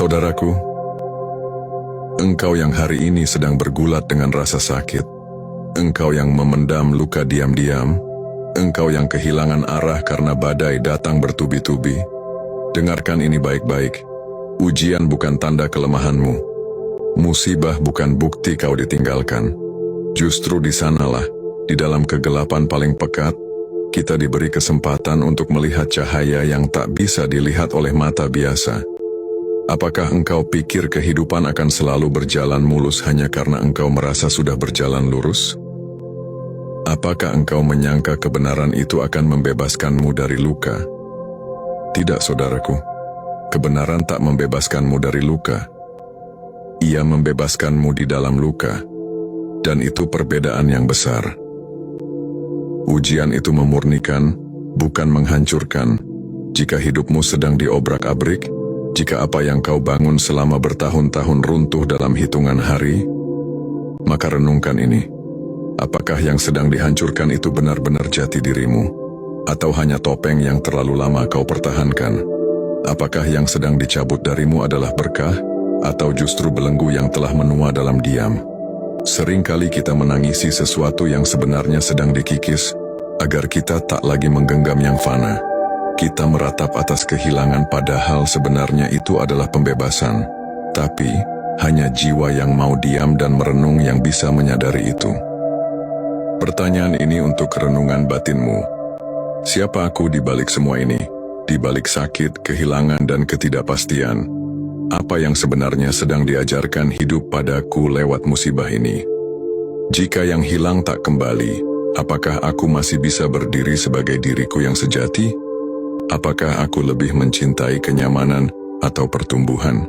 Saudaraku, engkau yang hari ini sedang bergulat dengan rasa sakit, engkau yang memendam luka diam-diam, engkau yang kehilangan arah karena badai datang bertubi-tubi, dengarkan ini baik-baik. Ujian bukan tanda kelemahanmu. Musibah bukan bukti kau ditinggalkan. Justru di sanalah, di dalam kegelapan paling pekat, kita diberi kesempatan untuk melihat cahaya yang tak bisa dilihat oleh mata biasa. Apakah engkau pikir kehidupan akan selalu berjalan mulus hanya karena engkau merasa sudah berjalan lurus? Apakah engkau menyangka kebenaran itu akan membebaskanmu dari luka? Tidak, saudaraku. Kebenaran tak membebaskanmu dari luka. Ia membebaskanmu di dalam luka. Dan itu perbedaan yang besar. Ujian itu memurnikan, bukan menghancurkan. Jika hidupmu sedang diobrak-abrik, jika apa yang kau bangun selama bertahun-tahun runtuh dalam hitungan hari, maka renungkan ini. Apakah yang sedang dihancurkan itu benar-benar jati dirimu? Atau hanya topeng yang terlalu lama kau pertahankan? Apakah yang sedang dicabut darimu adalah berkah, atau justru belenggu yang telah menua dalam diam? Seringkali kita menangisi sesuatu yang sebenarnya sedang dikikis, agar kita tak lagi menggenggam yang fana. Kita meratap atas kehilangan padahal sebenarnya itu adalah pembebasan. Tapi, hanya jiwa yang mau diam dan merenung yang bisa menyadari itu. Pertanyaan ini untuk renungan batinmu. Siapa aku di balik semua ini? Di balik sakit, kehilangan, dan ketidakpastian, apa yang sebenarnya sedang diajarkan hidup padaku lewat musibah ini? Jika yang hilang tak kembali, apakah aku masih bisa berdiri sebagai diriku yang sejati? Apakah aku lebih mencintai kenyamanan atau pertumbuhan?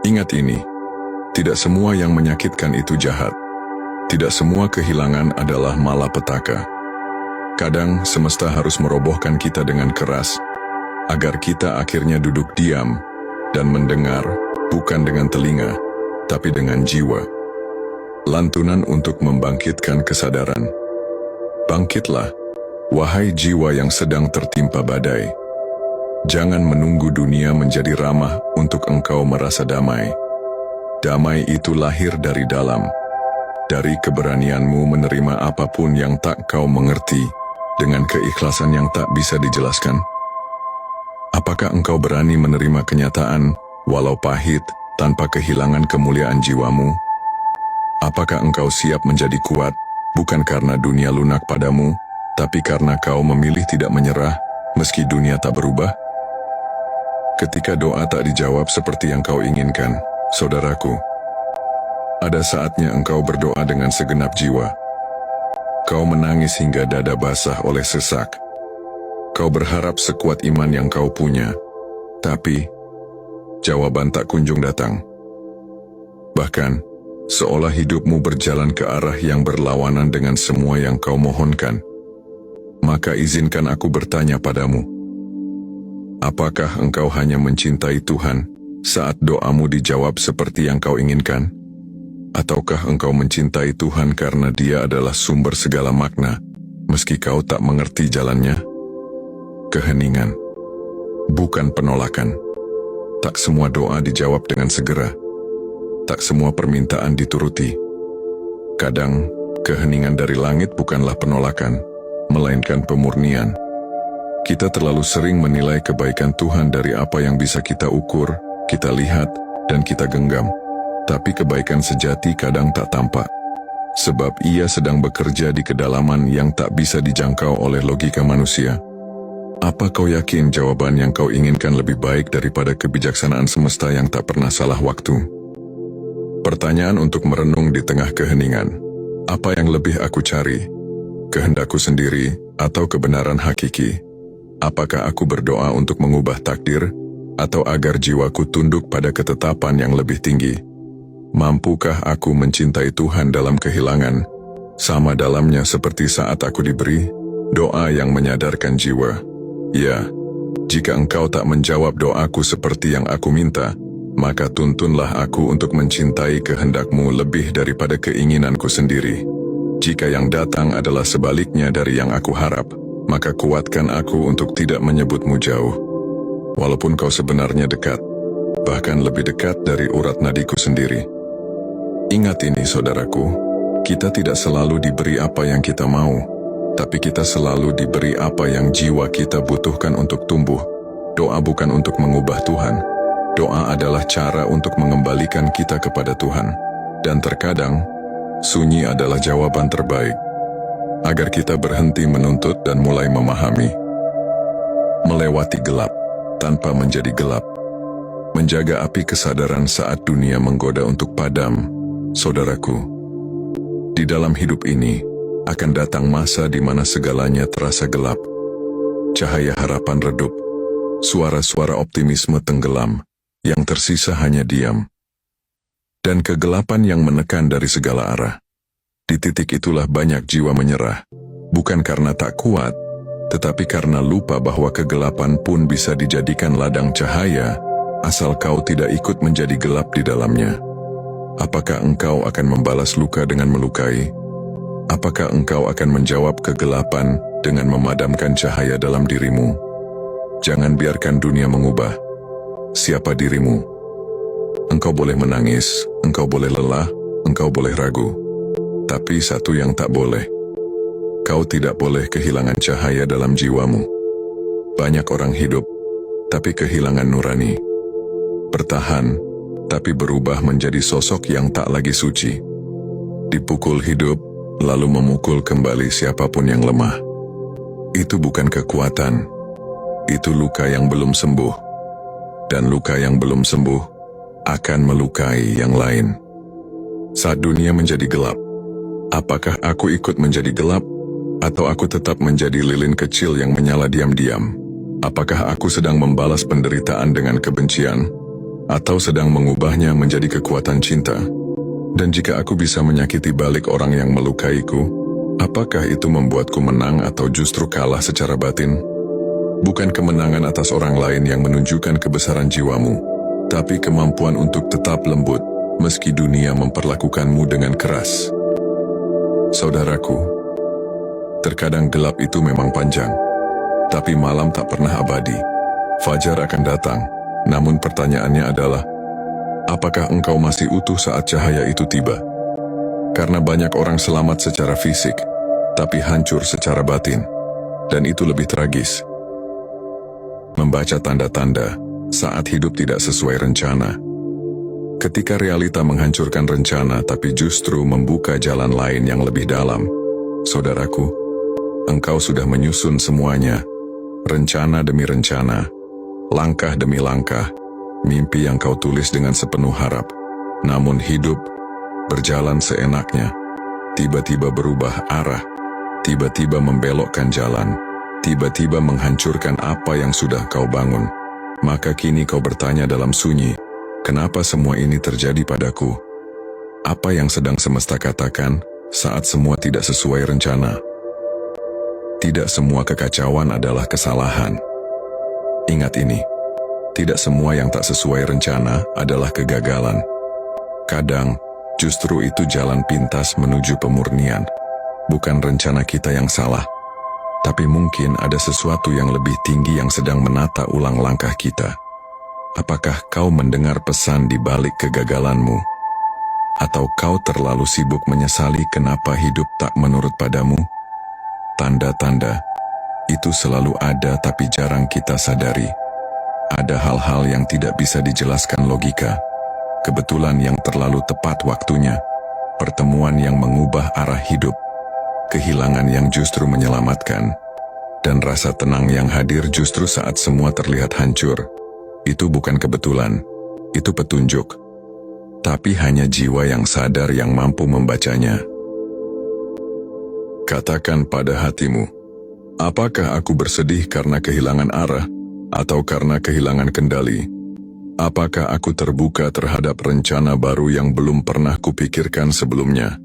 Ingat ini, tidak semua yang menyakitkan itu jahat. Tidak semua kehilangan adalah malapetaka. Kadang semesta harus merobohkan kita dengan keras, agar kita akhirnya duduk diam dan mendengar, bukan dengan telinga, tapi dengan jiwa. Lantunan untuk membangkitkan kesadaran. Bangkitlah, wahai jiwa yang sedang tertimpa badai. Jangan menunggu dunia menjadi ramah untuk engkau merasa damai. Damai itu lahir dari dalam, dari keberanianmu menerima apapun yang tak kau mengerti, dengan keikhlasan yang tak bisa dijelaskan. Apakah engkau berani menerima kenyataan, walau pahit, tanpa kehilangan kemuliaan jiwamu? Apakah engkau siap menjadi kuat, bukan karena dunia lunak padamu, tapi karena kau memilih tidak menyerah, meski dunia tak berubah? Ketika doa tak dijawab seperti yang kau inginkan, saudaraku, ada saatnya engkau berdoa dengan segenap jiwa. Kau menangis hingga dada basah oleh sesak. Kau berharap sekuat iman yang kau punya, tapi jawaban tak kunjung datang. Bahkan, seolah hidupmu berjalan ke arah yang berlawanan dengan semua yang kau mohonkan. Maka izinkan aku bertanya padamu, apakah engkau hanya mencintai Tuhan saat doamu dijawab seperti yang kau inginkan? Ataukah engkau mencintai Tuhan karena Dia adalah sumber segala makna, meski kau tak mengerti jalannya? Keheningan, bukan penolakan. Tak semua doa dijawab dengan segera. Tak semua permintaan dituruti. Kadang, keheningan dari langit bukanlah penolakan, melainkan pemurnian. Kita terlalu sering menilai kebaikan Tuhan dari apa yang bisa kita ukur, kita lihat, dan kita genggam. Tapi kebaikan sejati kadang tak tampak, sebab ia sedang bekerja di kedalaman yang tak bisa dijangkau oleh logika manusia. Apa kau yakin jawaban yang kau inginkan lebih baik daripada kebijaksanaan semesta yang tak pernah salah waktu? Pertanyaan untuk merenung di tengah keheningan. Apa yang lebih aku cari? Kehendakku sendiri atau kebenaran hakiki? Apakah aku berdoa untuk mengubah takdir, atau agar jiwaku tunduk pada ketetapan yang lebih tinggi? Mampukah aku mencintai Tuhan dalam kehilangan, sama dalamnya seperti saat aku diberi doa yang menyadarkan jiwa? Ya, jika engkau tak menjawab doaku seperti yang aku minta, maka tuntunlah aku untuk mencintai kehendakmu lebih daripada keinginanku sendiri. Jika yang datang adalah sebaliknya dari yang aku harap, maka kuatkan aku untuk tidak menyebutmu jauh. Walaupun kau sebenarnya dekat, bahkan lebih dekat dari urat nadiku sendiri. Ingat ini saudaraku, kita tidak selalu diberi apa yang kita mau, tapi kita selalu diberi apa yang jiwa kita butuhkan untuk tumbuh. Doa bukan untuk mengubah Tuhan. Doa adalah cara untuk mengembalikan kita kepada Tuhan. Dan terkadang, sunyi adalah jawaban terbaik. Agar kita berhenti menuntut dan mulai memahami. Melewati gelap, tanpa menjadi gelap. Menjaga api kesadaran saat dunia menggoda untuk padam. Saudaraku, di dalam hidup ini, akan datang masa di mana segalanya terasa gelap. Cahaya harapan redup. Suara-suara optimisme tenggelam. Yang tersisa hanya diam. Dan kegelapan yang menekan dari segala arah. Di titik itulah banyak jiwa menyerah, bukan karena tak kuat, tetapi karena lupa bahwa kegelapan pun bisa dijadikan ladang cahaya, asal kau tidak ikut menjadi gelap di dalamnya. Apakah engkau akan membalas luka dengan melukai? Apakah engkau akan menjawab kegelapan dengan memadamkan cahaya dalam dirimu? Jangan biarkan dunia mengubah siapa dirimu. Engkau boleh menangis, engkau boleh lelah, engkau boleh ragu. Tapi satu yang tak boleh, kau tidak boleh kehilangan cahaya dalam jiwamu. Banyak orang hidup, tapi kehilangan nurani. Bertahan, tapi berubah menjadi sosok yang tak lagi suci. Dipukul hidup, lalu memukul kembali siapapun yang lemah. Itu bukan kekuatan, itu luka yang belum sembuh. Dan luka yang belum sembuh, akan melukai yang lain. Saat dunia menjadi gelap, apakah aku ikut menjadi gelap, atau aku tetap menjadi lilin kecil yang menyala diam-diam? Apakah aku sedang membalas penderitaan dengan kebencian, atau sedang mengubahnya menjadi kekuatan cinta? Dan jika aku bisa menyakiti balik orang yang melukaiku, apakah itu membuatku menang atau justru kalah secara batin? Bukan kemenangan atas orang lain yang menunjukkan kebesaran jiwamu, tapi kemampuan untuk tetap lembut, meski dunia memperlakukanmu dengan keras. Saudaraku, terkadang gelap itu memang panjang, tapi malam tak pernah abadi. Fajar akan datang, namun pertanyaannya adalah, apakah engkau masih utuh saat cahaya itu tiba? Karena banyak orang selamat secara fisik, tapi hancur secara batin, dan itu lebih tragis. Membaca tanda-tanda saat hidup tidak sesuai rencana. Ketika realita menghancurkan rencana tapi justru membuka jalan lain yang lebih dalam. Saudaraku, engkau sudah menyusun semuanya, rencana demi rencana, langkah demi langkah, mimpi yang kau tulis dengan sepenuh harap. Namun hidup berjalan seenaknya, tiba-tiba berubah arah, tiba-tiba membelokkan jalan, tiba-tiba menghancurkan apa yang sudah kau bangun. Maka kini kau bertanya dalam sunyi, kenapa semua ini terjadi padaku? Apa yang sedang semesta katakan saat semua tidak sesuai rencana? Tidak semua kekacauan adalah kesalahan. Ingat ini, tidak semua yang tak sesuai rencana adalah kegagalan. Kadang, justru itu jalan pintas menuju pemurnian. Bukan rencana kita yang salah, tapi mungkin ada sesuatu yang lebih tinggi yang sedang menata ulang langkah kita. Apakah kau mendengar pesan di balik kegagalanmu? Atau kau terlalu sibuk menyesali kenapa hidup tak menurut padamu? Tanda-tanda itu selalu ada tapi jarang kita sadari. Ada hal-hal yang tidak bisa dijelaskan logika, kebetulan yang terlalu tepat waktunya, pertemuan yang mengubah arah hidup, kehilangan yang justru menyelamatkan, dan rasa tenang yang hadir justru saat semua terlihat hancur. Itu bukan kebetulan, itu petunjuk. Tapi hanya jiwa yang sadar yang mampu membacanya. Katakan pada hatimu, apakah aku bersedih karena kehilangan arah, atau karena kehilangan kendali? Apakah aku terbuka terhadap rencana baru yang belum pernah kupikirkan sebelumnya?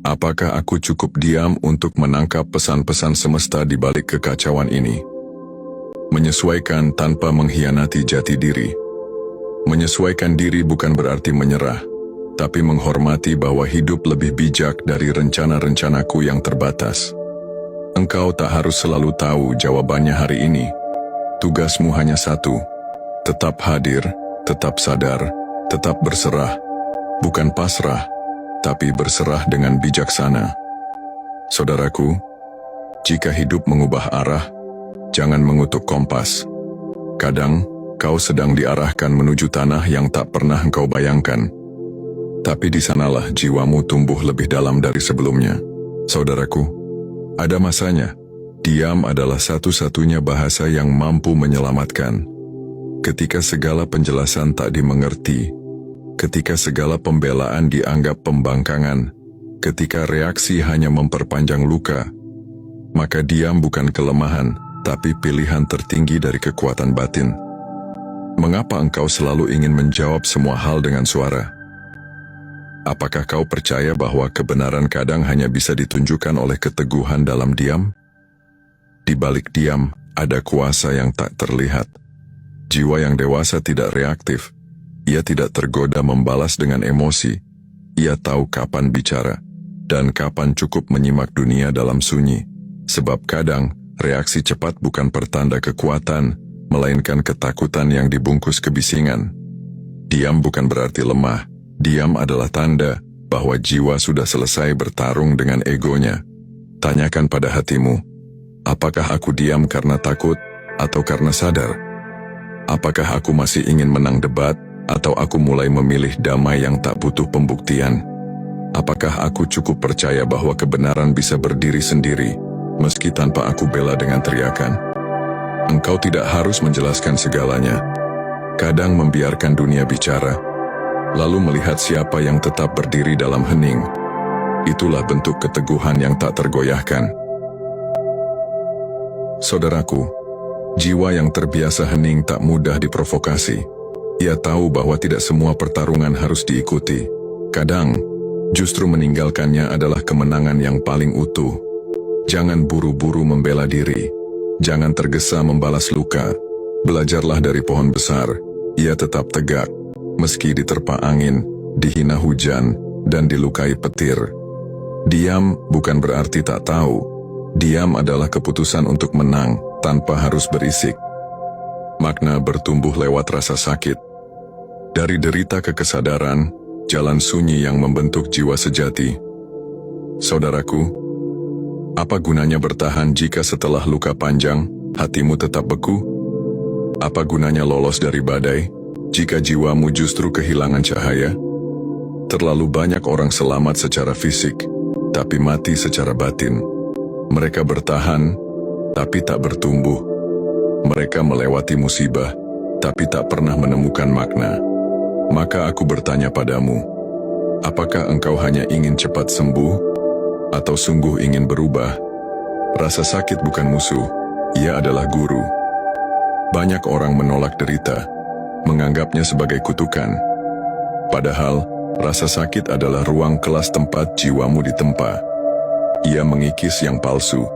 Apakah aku cukup diam untuk menangkap pesan-pesan semesta di balik kekacauan ini? Menyesuaikan tanpa mengkhianati jati diri. Menyesuaikan diri bukan berarti menyerah, tapi menghormati bahwa hidup lebih bijak dari rencana-rencanaku yang terbatas. Engkau tak harus selalu tahu jawabannya hari ini. Tugasmu hanya satu, tetap hadir, tetap sadar, tetap berserah, bukan pasrah, tapi berserah dengan bijaksana. Saudaraku, jika hidup mengubah arah, jangan mengutuk kompas. Kadang, kau sedang diarahkan menuju tanah yang tak pernah engkau bayangkan. Tapi di sanalah jiwamu tumbuh lebih dalam dari sebelumnya. Saudaraku, ada masanya, diam adalah satu-satunya bahasa yang mampu menyelamatkan. Ketika segala penjelasan tak dimengerti, ketika segala pembelaan dianggap pembangkangan, ketika reaksi hanya memperpanjang luka, maka diam bukan kelemahan, tapi pilihan tertinggi dari kekuatan batin. Mengapa engkau selalu ingin menjawab semua hal dengan suara? Apakah kau percaya bahwa kebenaran kadang hanya bisa ditunjukkan oleh keteguhan dalam diam? Di balik diam, ada kuasa yang tak terlihat. Jiwa yang dewasa tidak reaktif. Ia tidak tergoda membalas dengan emosi. Ia tahu kapan bicara, dan kapan cukup menyimak dunia dalam sunyi. Sebab kadang, reaksi cepat bukan pertanda kekuatan, melainkan ketakutan yang dibungkus kebisingan. Diam bukan berarti lemah. Diam adalah tanda bahwa jiwa sudah selesai bertarung dengan egonya. Tanyakan pada hatimu, apakah aku diam karena takut atau karena sadar? Apakah aku masih ingin menang debat atau aku mulai memilih damai yang tak butuh pembuktian? Apakah aku cukup percaya bahwa kebenaran bisa berdiri sendiri meski tanpa aku bela dengan teriakan? Engkau tidak harus menjelaskan segalanya. Kadang membiarkan dunia bicara, lalu melihat siapa yang tetap berdiri dalam hening. Itulah bentuk keteguhan yang tak tergoyahkan. Saudaraku, jiwa yang terbiasa hening tak mudah diprovokasi. Ia tahu bahwa tidak semua pertarungan harus diikuti. Kadang, justru meninggalkannya adalah kemenangan yang paling utuh. Jangan buru-buru membela diri. Jangan tergesa membalas luka. Belajarlah dari pohon besar. Ia tetap tegak, meski diterpa angin, dihina hujan, dan dilukai petir. Diam bukan berarti tak tahu. Diam adalah keputusan untuk menang tanpa harus berisik. Makna bertumbuh lewat rasa sakit. Dari derita ke kesadaran, jalan sunyi yang membentuk jiwa sejati. Saudaraku, apa gunanya bertahan jika setelah luka panjang, hatimu tetap beku? Apa gunanya lolos dari badai jika jiwamu justru kehilangan cahaya? Terlalu banyak orang selamat secara fisik, tapi mati secara batin. Mereka bertahan, tapi tak bertumbuh. Mereka melewati musibah, tapi tak pernah menemukan makna. Maka aku bertanya padamu, apakah engkau hanya ingin cepat sembuh, atau sungguh ingin berubah? Rasa sakit bukan musuh, ia adalah guru. Banyak orang menolak derita, menganggapnya sebagai kutukan. Padahal, rasa sakit adalah ruang kelas tempat jiwamu ditempa. Ia mengikis yang palsu.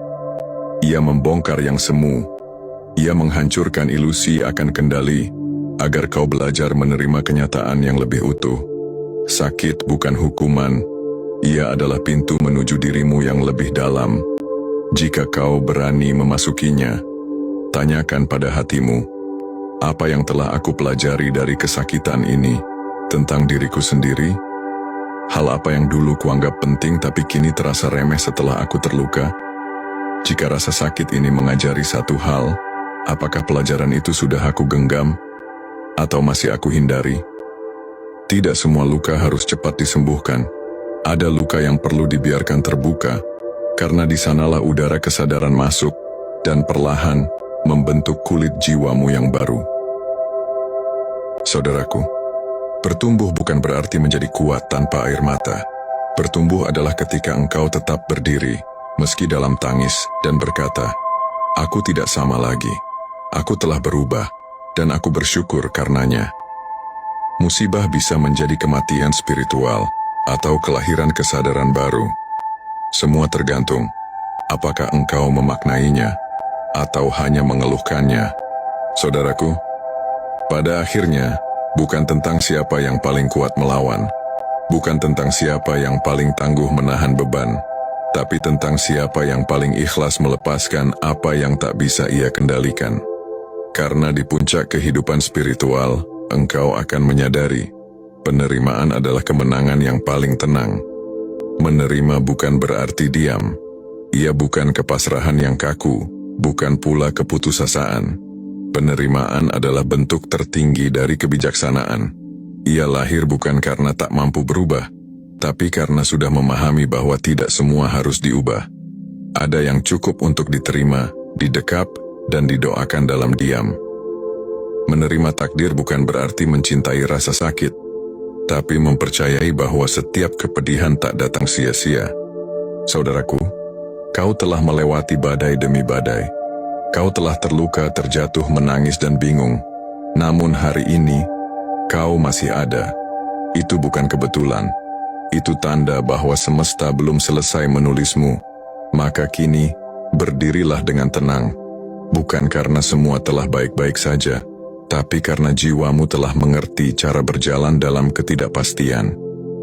Ia membongkar yang semu. Ia menghancurkan ilusi akan kendali, agar kau belajar menerima kenyataan yang lebih utuh. Sakit bukan hukuman. Ia adalah pintu menuju dirimu yang lebih dalam. Jika kau berani memasukinya, tanyakan pada hatimu, apa yang telah aku pelajari dari kesakitan ini tentang diriku sendiri? Hal apa yang dulu kuanggap penting tapi kini terasa remeh setelah aku terluka? Jika rasa sakit ini mengajari satu hal, apakah pelajaran itu sudah aku genggam atau masih aku hindari? Tidak semua luka harus cepat disembuhkan. Ada luka yang perlu dibiarkan terbuka, karena di sanalah udara kesadaran masuk dan perlahan membentuk kulit jiwamu yang baru. Saudaraku, bertumbuh bukan berarti menjadi kuat tanpa air mata. Bertumbuh adalah ketika engkau tetap berdiri, meski dalam tangis, dan berkata, aku tidak sama lagi. Aku telah berubah, dan aku bersyukur karenanya. Musibah bisa menjadi kematian spiritual, atau kelahiran kesadaran baru. Semua tergantung, apakah engkau memaknainya, atau hanya mengeluhkannya. Saudaraku, pada akhirnya, bukan tentang siapa yang paling kuat melawan, bukan tentang siapa yang paling tangguh menahan beban, tapi tentang siapa yang paling ikhlas melepaskan apa yang tak bisa ia kendalikan. Karena di puncak kehidupan spiritual, engkau akan menyadari penerimaan adalah kemenangan yang paling tenang. Menerima bukan berarti diam. Ia bukan kepasrahan yang kaku, bukan pula keputusasaan. Penerimaan adalah bentuk tertinggi dari kebijaksanaan. Ia lahir bukan karena tak mampu berubah, tapi karena sudah memahami bahwa tidak semua harus diubah. Ada yang cukup untuk diterima, didekap, dan didoakan dalam diam. Menerima takdir bukan berarti mencintai rasa sakit, tapi mempercayai bahwa setiap kepedihan tak datang sia-sia. Saudaraku, kau telah melewati badai demi badai. Kau telah terluka, terjatuh, menangis, dan bingung. Namun hari ini, kau masih ada. Itu bukan kebetulan. Itu tanda bahwa semesta belum selesai menulismu. Maka kini, berdirilah dengan tenang. Bukan karena semua telah baik-baik saja, tapi karena jiwamu telah mengerti cara berjalan dalam ketidakpastian.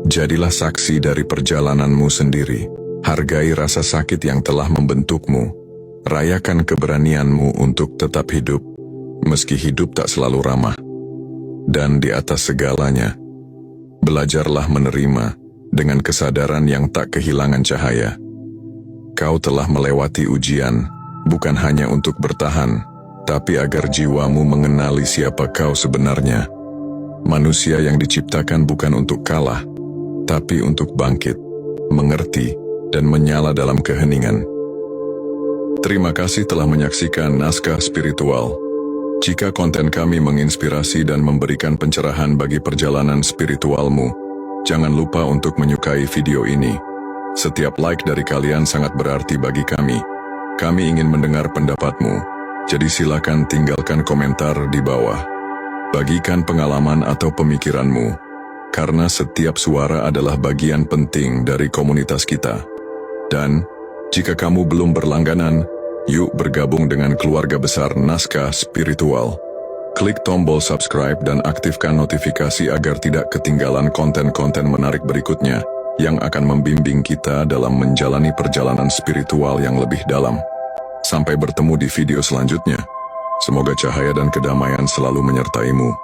Jadilah saksi dari perjalananmu sendiri. Hargai rasa sakit yang telah membentukmu. Rayakan keberanianmu untuk tetap hidup, meski hidup tak selalu ramah. Dan di atas segalanya, belajarlah menerima dengan kesadaran yang tak kehilangan cahaya. Kau telah melewati ujian, bukan hanya untuk bertahan, tapi agar jiwamu mengenali siapa kau sebenarnya. Manusia yang diciptakan bukan untuk kalah, tapi untuk bangkit, mengerti, dan menyala dalam keheningan. Terima kasih telah menyaksikan Naskah Spiritual. Jika konten kami menginspirasi dan memberikan pencerahan bagi perjalanan spiritualmu, jangan lupa untuk menyukai video ini. Setiap like dari kalian sangat berarti bagi kami. Kami ingin mendengar pendapatmu, jadi silakan tinggalkan komentar di bawah. Bagikan pengalaman atau pemikiranmu, karena setiap suara adalah bagian penting dari komunitas kita. Dan, jika kamu belum berlangganan, yuk bergabung dengan keluarga besar Naskah Spiritual. Klik tombol subscribe dan aktifkan notifikasi agar tidak ketinggalan konten-konten menarik berikutnya yang akan membimbing kita dalam menjalani perjalanan spiritual yang lebih dalam. Sampai bertemu di video selanjutnya. Semoga cahaya dan kedamaian selalu menyertaimu.